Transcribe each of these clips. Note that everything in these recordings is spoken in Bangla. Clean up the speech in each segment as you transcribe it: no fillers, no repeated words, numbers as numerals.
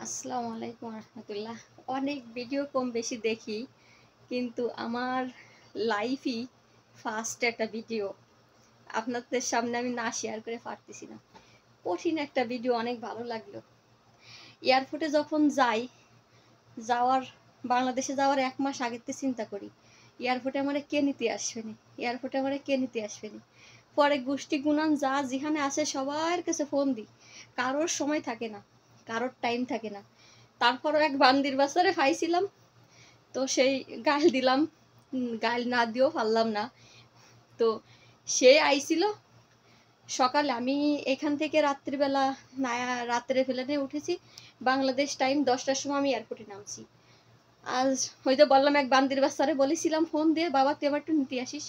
আসসালামু আলাইকুম রহমতুল্লাহ। অনেক ভিডিও কম বেশি দেখি, কিন্তু আমার লাইফই ফার্স্ট একটা ভিডিও আপনাদের সামনে আমি না শেয়ার করে পারতেছি না। কঠিন একটা ভিডিও, অনেক ভালো লাগলো। এয়ারপোর্টে যখন যাওয়ার বাংলাদেশে যাওয়ার 1 মাস আগের থেকে চিন্তা করি এয়ারপোর্টে আমার কে নিতে আসবে না, এয়ারপোর্টে আমার কে নিতে আসবে না। পরে গোষ্ঠী গুণান যা যেখানে আছে সবার কাছে ফোন দিই, কারোর সময় থাকে না, কারোর টাইম থাকে না। তারপরও এক বান্দির বাজারে খাইছিলাম, তো সেই গাল দিলাম, গাল না দিয়েও পারলাম না। তো সে আইছিল সকালে, আমি এখান থেকে রাত্রিবেলা রাত্রে প্লেনে উঠেছি, বাংলাদেশ টাইম 10টার সময় আমি এয়ারপোর্টে নামছি। আজ হয়তো বললাম এক বান্দির বাচ্চারে বলেছিলাম ফোন দিয়ে, বাবা তুই আমার একটু নিতে আসিস।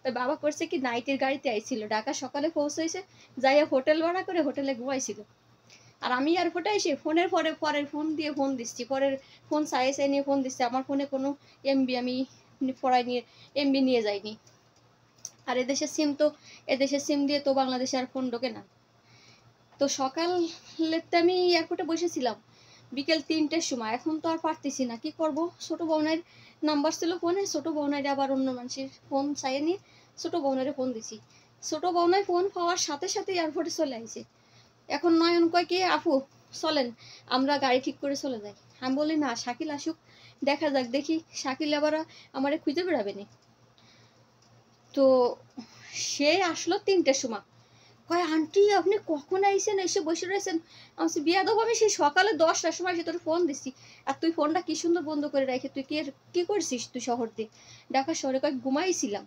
ওই বাবা করছে কি, নাইটের গাড়িতে আইছিল, ঢাকা সকালে পৌঁছেছে, যাইয়া হোটেল ভাড়া করে হোটেলে ঘুমাইছিল। আর আমি এয়ারপোর্টে এসে ফোনের পরের ফোন দিয়ে ফোন দিচ্ছি, পরের ফোন চাই নিয়ে ফোন দিচ্ছি। আমার ফোনে কোনো এমবি আমি পড়াই নিয়ে এমবি নিয়ে যাইনি। আর এদেশের সিম দিয়ে তো বাংলাদেশে আর ফোন ঢোকে না। তো সকালেতে আমি এয়ারপোর্টে বসেছিলাম বিকেল 3টের সময়। এখন তো আর পারতেছি না, কি করব। ছোট বোনের নাম্বার ছিল ফোনে, ছোট বোনের আবার অন্য মানুষের ফোন চাইয়ে নিয়ে ছোট বোনের ফোন দিছি। ছোট বোনের ফোন পাওয়ার সাথে সাথে এয়ারপোর্টে চলে আইছে। এখন নয়ন কয় কি, আপু চলেন আমরা গাড়ি ঠিক করে চলে যাই। আমি বলি না, শাকিল আসুক, দেখা যাক, দেখি শাকিল আবার আমারে খুঁজে বেড়াবে না। তো সে আসলো 3টের সময়, কয় আন্টি আপনি কখন আইসেন, এসে বসে রয়েছেন। আমি বিয়া দেবো, আমি সেই সকালে 10টার সময় এসে তোর ফোন দিচ্ছি, আর তুই ফোনটা কি সুন্দর বন্ধ করে রাখে, তুই কি করছিস তুই শহর দিয়ে, ঢাকা শহরে? কয় ঘুমাইছিলাম।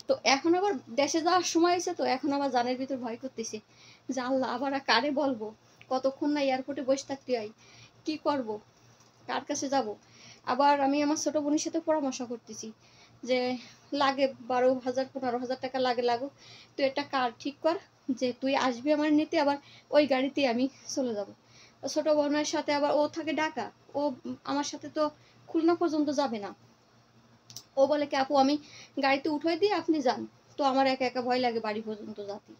তো এখন আবার দেশে যাওয়ার সময় হয়েছে, তো এখন আবার জানের ভিতর ভয় করতেছে যে আল্লাহ আবার কারে বলবো, কতক্ষণ না এয়ারপোর্টে বসে থাকতে হয়, কি করব, কার কাছে যাব। আবার আমি আমার ছোট বোনের সাথে পরামর্শ করতেছি যে লাগে 12,000 15,000 টাকা লাগুক, তুই একটা কার ঠিক কর, যে তুই আসবি আমার নিতে, আবার ওই গাড়িতে আমি চলে যাব। ছোট বোনের সাথে আবার ও থাকে ঢাকা, ও আমার সাথে তো খুলনা পর্যন্ত যাবে না। ও বলে কি, আপু আমি গাড়িতে উঠে দিয়ে আপনি যান। তো আমার একা একা ভয় লাগে বাড়ি পর্যন্ত যাতে।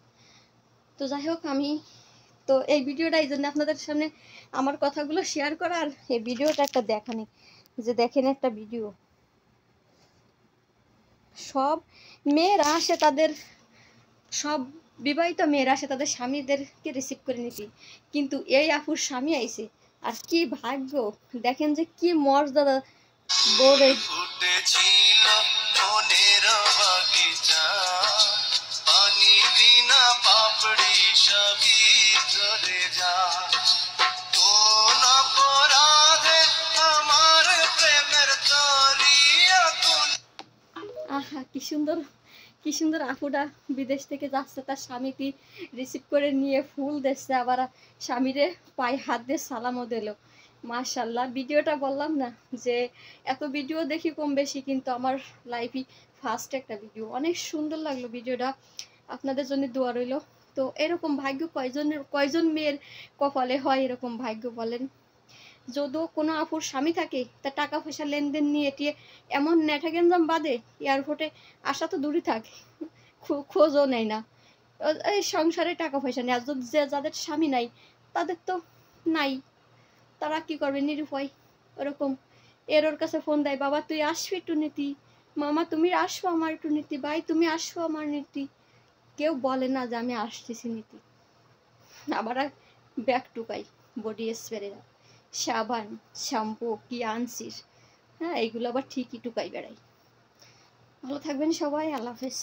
তো যাই হোক, আমি তো এই ভিডিওটা এই জন্য আপনাদের সামনে আমার কথাগুলো শেয়ার করা, আর এই ভিডিওটা একটা দেখানি, যে দেখেন একটা ভিডিও। সব মেয়েরা আসে তাদের, সব বিবাহিত মেয়েরা আসে তাদের স্বামীদেরকে রিসিভ করে নিতে, কিন্তু এই আপুর স্বামী আইছে, আর কি ভাগ্য, দেখেন যে কি মর্যাদা বোরে। আহা কি সুন্দর আপুটা বিদেশ থেকে যাচ্ছে, তার স্বামীকে রিসিভ করে নিয়ে ফুল দিচ্ছে, আবার স্বামীরে পায়ে হাত দিয়ে সালামও দিল। মাশাল্লাহ, ভিডিওটা বললাম না যে এত ভিডিও দেখি কম বেশি, কিন্তু আমার লাইফই ফার্স্ট একটা ভিডিও। অনেক সুন্দর লাগলো ভিডিওটা, আপনাদের জন্য দোয়া রইল। তো এরকম ভাগ্য কয়জন মেয়ের কপালে হয় এরকম ভাগ্য বলেন? যদিও কোনো আপুর স্বামী থাকে, তার টাকা পয়সা লেনদেন নিয়ে টিয়ে এমন নেঠা গেঞ্জাম বাদে এয়ারপোর্টে আসা তো দূরই থাকে, খোঁজও নেয় না। এই সংসারে টাকা পয়সা নেই, আর যাদের স্বামী নাই তাদের তো নাই, তারা কি করবে, নিরুপায় ওরকম। ওর কাছে ফোন দেয়, বাবা তুই আসবি একটু নীতি, মামা তুমি আসবো আমার একটু নীতি, ভাই তুমি আসবো আমার নীতি। কেউ বলে না যে আমি আসতেছি নীতি। আবার ব্যাগ টুকাই, বডি স্প্রে, সাবান, শ্যাম্পু কি আনছিস, হ্যাঁ এইগুলো আবার ঠিকই টুকাই বেড়াই। ভালো থাকবেন সবাই, আল্লাহ হাফেজ।